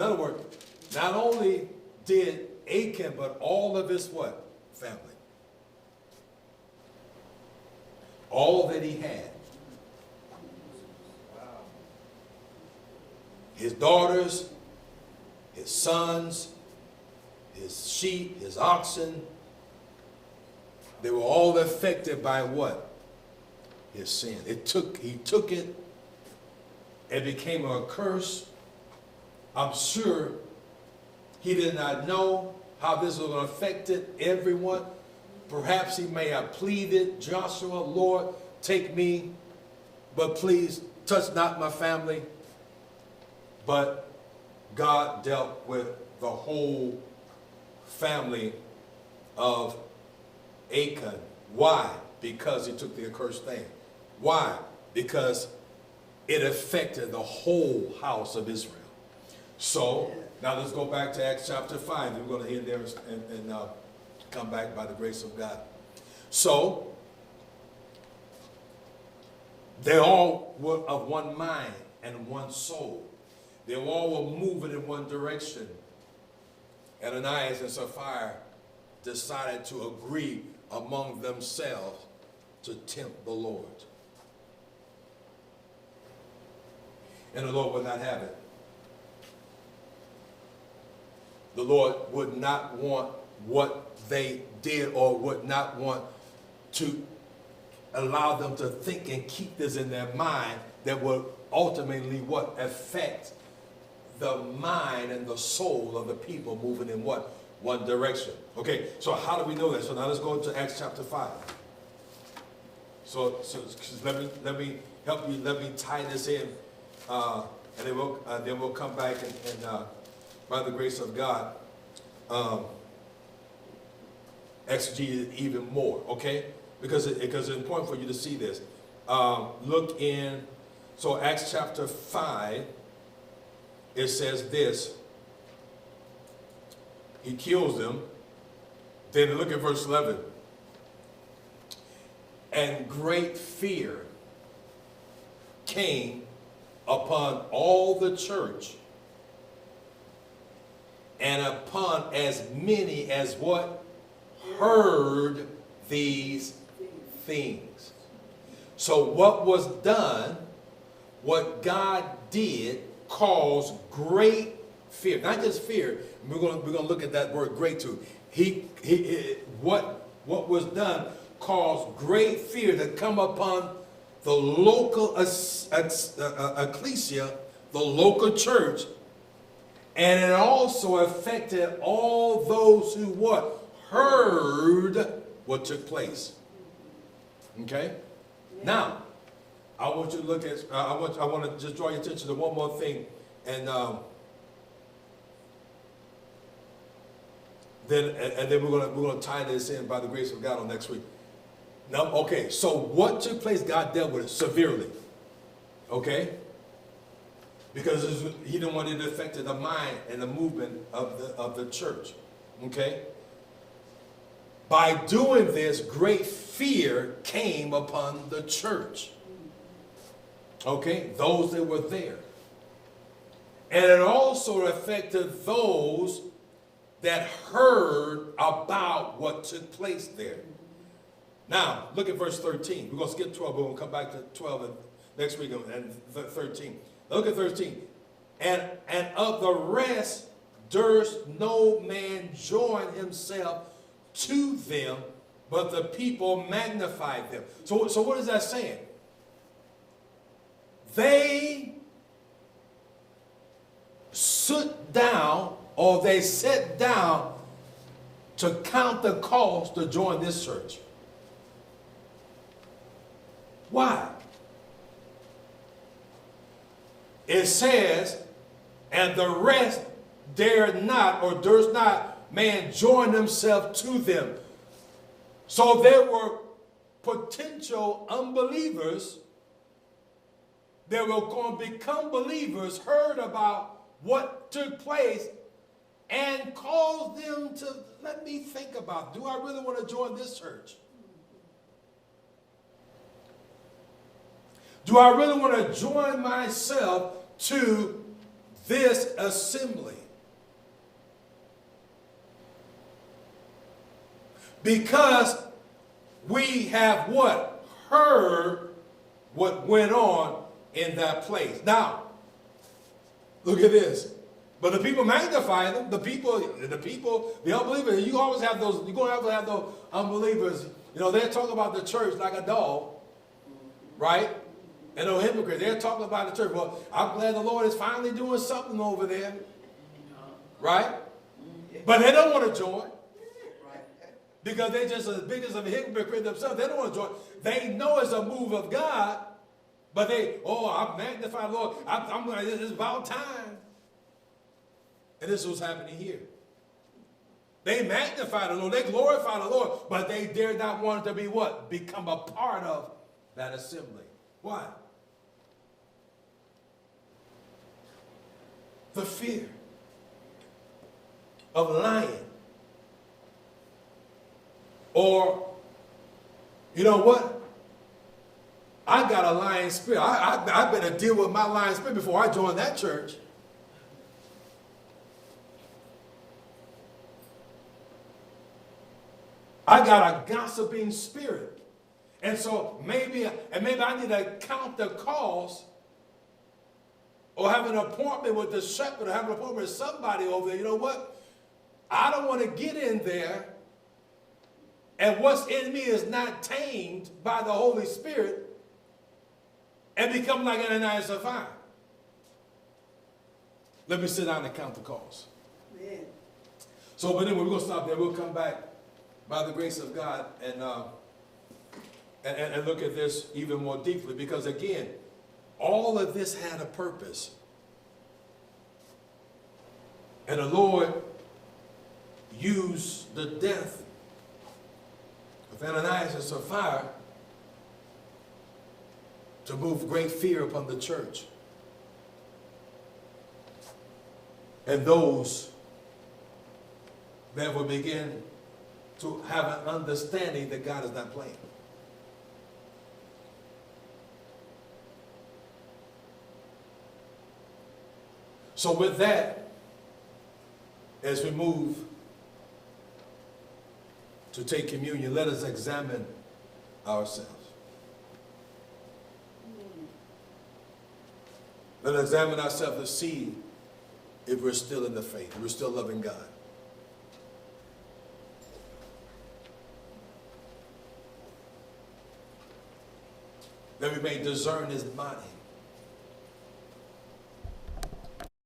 In other words, not only did Achan, but all of his what? Family. All that he had. His daughters, his sons, his sheep, his oxen, they were all affected by what? His sin. He took it, it became a curse. I'm sure he did not know how this was going to affect everyone. Perhaps he may have pleaded, Joshua, Lord, take me, but please touch not my family. But God dealt with the whole family of Achan. Why? Because he took the accursed thing. Why? Because it affected the whole house of Israel. So, now let's go back to Acts chapter 5. We're going to hit there and come back by the grace of God. So, they all were of one mind and one soul. They all were moving in one direction. Ananias and Sapphira decided to agree among themselves to tempt the Lord. And the Lord would not have it. The Lord would not want what they did, or would not want to allow them to think and keep this in their mind that would ultimately what? Affect the mind and the soul of the people moving in what? One direction. Okay, so how do we know that? So now let's go to Acts chapter 5. So let me help you, let me tie this in, and then we'll come back and by the grace of God, exegete it even more, okay? Because it's important for you to see this. Look in, so Acts chapter 5, it says this. He kills them. Then look at verse 11. And great fear came upon all the church and upon as many as what? Heard these things. So what was done, what God did, caused great fear. Not just fear. We're going to look at that word great too. What was done caused great fear to come upon the local ecclesia, the local church, and it also affected all those who what? Heard what took place. Okay? Now, I want you to look at, I want to just draw your attention to one more thing, and then we're going to tie this in by the grace of God on next week. Now, okay, so what took place? God dealt with it severely. Okay? Because he didn't want it to affect the mind and the movement of the church. Okay? By doing this, great fear came upon the church. Okay? Those that were there. And it also affected those that heard about what took place there. Now, look at verse 13. We're going to skip 12, but we'll come back to 12 and next week and 13. Look at 13. And of the rest durst no man join himself to them, but the people magnified them. So what is that saying? They stood down, or they sat down to count the cost to join this church. Why? It says, and the rest dared not, or durst not man join himself to them. So there were potential unbelievers that were going to become believers, heard about what took place, and caused them to, let me think about, do I really want to join this church? Do I really want to join myself to this assembly. Because we have what? Heard what went on in that place. Now, look at this. But the people magnify them. The unbelievers, you always have those, you're going to have those unbelievers. You know, they're talking about the church like a dog, right? And those hypocrites, they're talking about the church. Well, I'm glad the Lord is finally doing something over there, right? But they don't want to join. Because they're just as big as a hypocrite themselves. They don't want to join. They know it's a move of God, but I magnify the Lord. I'm going. It's about time. And this is what's happening here. They magnify the Lord. They glorify the Lord, but they dare not want to be what? Become a part of that assembly. Why? The fear of lying. Or, you know what? I got a lying spirit. I better deal with my lying spirit before I join that church. I got a gossiping spirit. And so maybe I need to count the cost or have an appointment with the shepherd or have an appointment with somebody over there. You know what? I don't want to get in there and what's in me is not tamed by the Holy Spirit and become like Ananias and Sapphira. Let me sit down and count the cost. Yeah. So, but anyway, we're going to stop there. We'll come back by the grace of God and look at this even more deeply. Because again, all of this had a purpose. And the Lord used the death of Ananias and Sapphira to move great fear upon the church. And those that will begin to have an understanding that God is not playing. So with that, as we move to take communion, let us examine ourselves. Let us examine ourselves to see if we're still in the faith, if we're still loving God. That we may discern his mind.